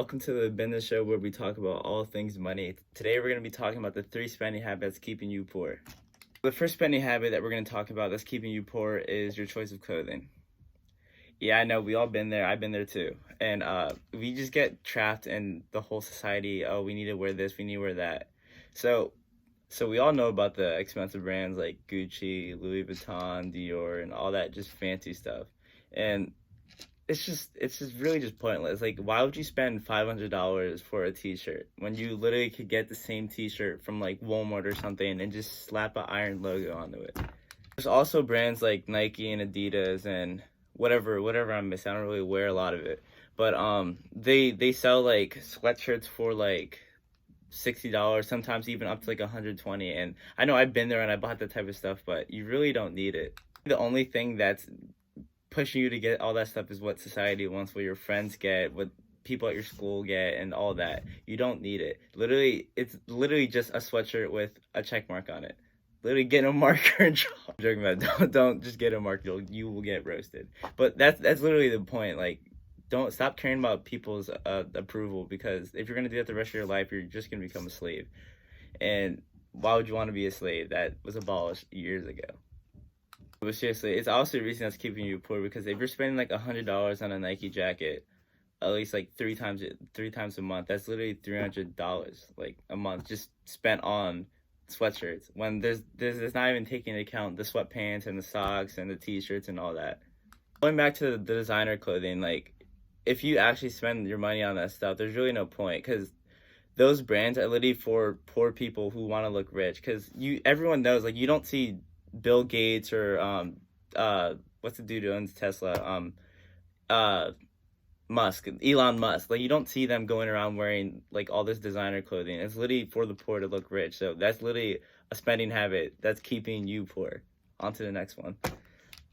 Welcome to the Business Show where we talk about all things money. Today we're going to be talking about the 3 spending habits keeping you poor. The first spending habit that we're going to talk about that's keeping you poor is your choice of clothing. Yeah, I know, we all been there. I've been there too. And we just get trapped in the whole society. Oh, we need to wear this, we need to wear that. So we all know about the expensive brands like Gucci, Louis Vuitton, Dior, and all that just fancy stuff. And it's just really just pointless. Like, why would you spend $500 for a t-shirt when you literally could get the same t-shirt from like Walmart or something and just slap an iron logo onto it? There's also brands like Nike and Adidas and whatever I'm missing. I don't really wear a lot of it. But they sell like sweatshirts for like $60, sometimes even up to like 120. And I know I've been there and I bought that type of stuff, but you really don't need it. The only thing that's pushing you to get all that stuff is what society wants, what your friends get, what people at your school get, and all that. You don't need it. Literally, it's literally just a sweatshirt with a check mark on it. Literally, get a marker and draw. I'm joking about it. Don't just get a marker. You will get roasted. But that's literally the point. Like, don't stop caring about people's approval, because if you're gonna do that the rest of your life, you're just gonna become a slave. And why would you want to be a slave? That was abolished years ago. But seriously, it's also the reason that's keeping you poor, because if you're spending like $100 on a Nike jacket, at least like three times a month, that's literally $300 like a month just spent on sweatshirts. When there's not even taking into account the sweatpants and the socks and the t-shirts and all that. Going back to the designer clothing, like, if you actually spend your money on that stuff, there's really no point, because those brands are literally for poor people who want to look rich. Because everyone knows, like, you don't see Bill Gates or what's the dude who owns Tesla, uh Elon Musk. Like, you don't see them going around wearing like all this designer clothing. It's literally for the poor to look rich. So that's literally a spending habit that's keeping you poor. On to the next one.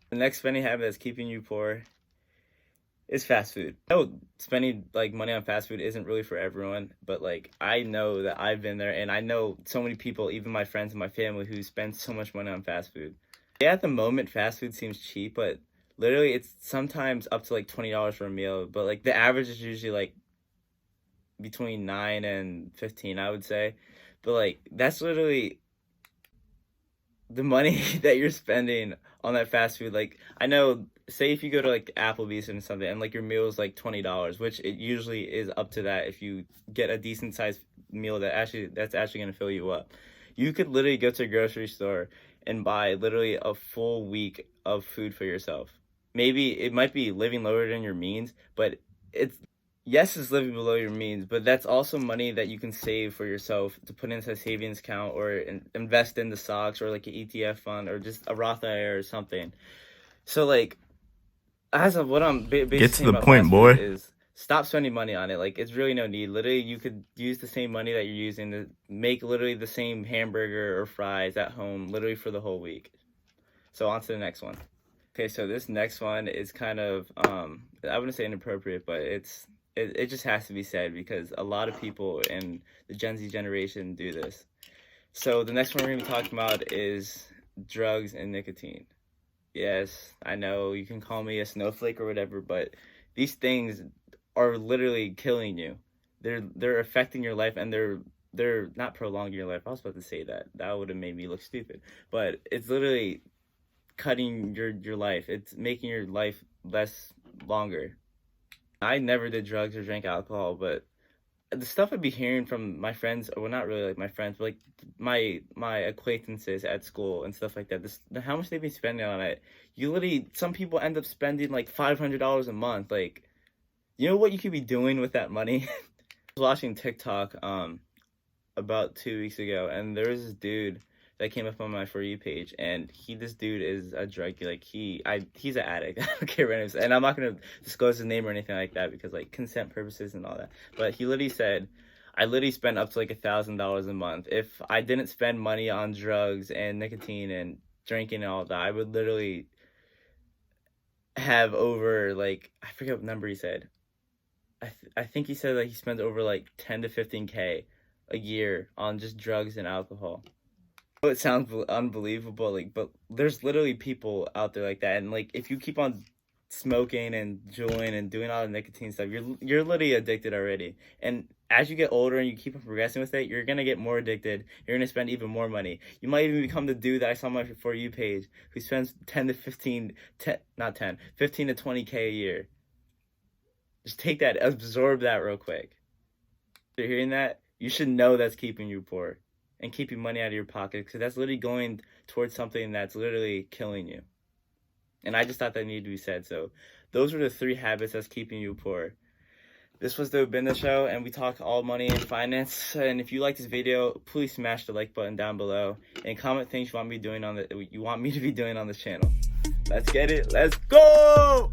The next spending habit that's keeping you poor is fast food. No, spending like money on fast food isn't really for everyone, but like, I know that I've been there, and I know so many people, even my friends and my family, who spend so much money on fast food. Yeah, at the moment fast food seems cheap, but literally it's sometimes up to like $20 for a meal, but like the average is usually like between 9 and 15, I would say. But like, that's literally the money that you're spending on that fast food. Like, I know, say if you go to like Applebee's and something, and like your meal is like $20, which it usually is up to that if you get a decent sized meal that's actually gonna fill you up. You could literally go to a grocery store and buy literally a full week of food for yourself. Maybe it might be living lower than your means, but it's yes, it's living below your means, but that's also money that you can save for yourself to put into a savings account, or invest in the stocks, or like an ETF fund, or just a Roth IRA or something. So like, as of what I'm basically Get to saying the about point, fast food boy. is stop spending money on it. Like, it's really no need. Literally, you could use the same money that you're using to make literally the same hamburger or fries at home, literally for the whole week. So on to the next one. Okay, so this next one is kind of I wouldn't say inappropriate, but it just has to be said, because a lot of people in the Gen Z generation do this. So the next one we're gonna be talking about is drugs and nicotine. Yes, I know you can call me a snowflake or whatever, but these things are literally killing you. They're affecting your life, and they're not prolonging your life. I was about to say that. That would have made me look stupid. But it's literally cutting your life. It's making your life less longer. I never did drugs or drank alcohol, but the stuff I'd be hearing from my friends, well, not really like my friends, but like my acquaintances at school and stuff like that, how much they've been spending on it. You literally, some people end up spending like $500 a month. Like, you know what you could be doing with that money? I was watching TikTok about 2 weeks ago, and there was this dude that came up on my For You page, and this dude is a druggie. Like, he's an addict. I don't care what it is, and I'm not gonna disclose his name or anything like that, because like consent purposes and all that. But he literally said, I literally spend up to like $1,000 a month. If I didn't spend money on drugs and nicotine and drinking and all that, I would literally have over, like, I forget what number he said. I think he said that he spends over like 10 to 15K a year on just drugs and alcohol. It sounds unbelievable, like, but there's literally people out there like that, and like, if you keep on smoking and juuling and doing all the nicotine stuff, you're literally addicted already. And as you get older and you keep on progressing with it, you're gonna get more addicted. You're gonna spend even more money. You might even become the dude that I saw on my For You page who spends 15 to 20K a year. Just take that, absorb that real quick. If you're hearing that, you should know that's keeping you poor and keeping money out of your pocket, because that's literally going towards something that's literally killing you. And I just thought that needed to be said. So those were the 3 habits that's keeping you poor. This was the Obinna Show, and we talk all money and finance. And if you like this video, please smash the like button down below and comment things you want me to be doing on this channel. Let's get it. Let's go!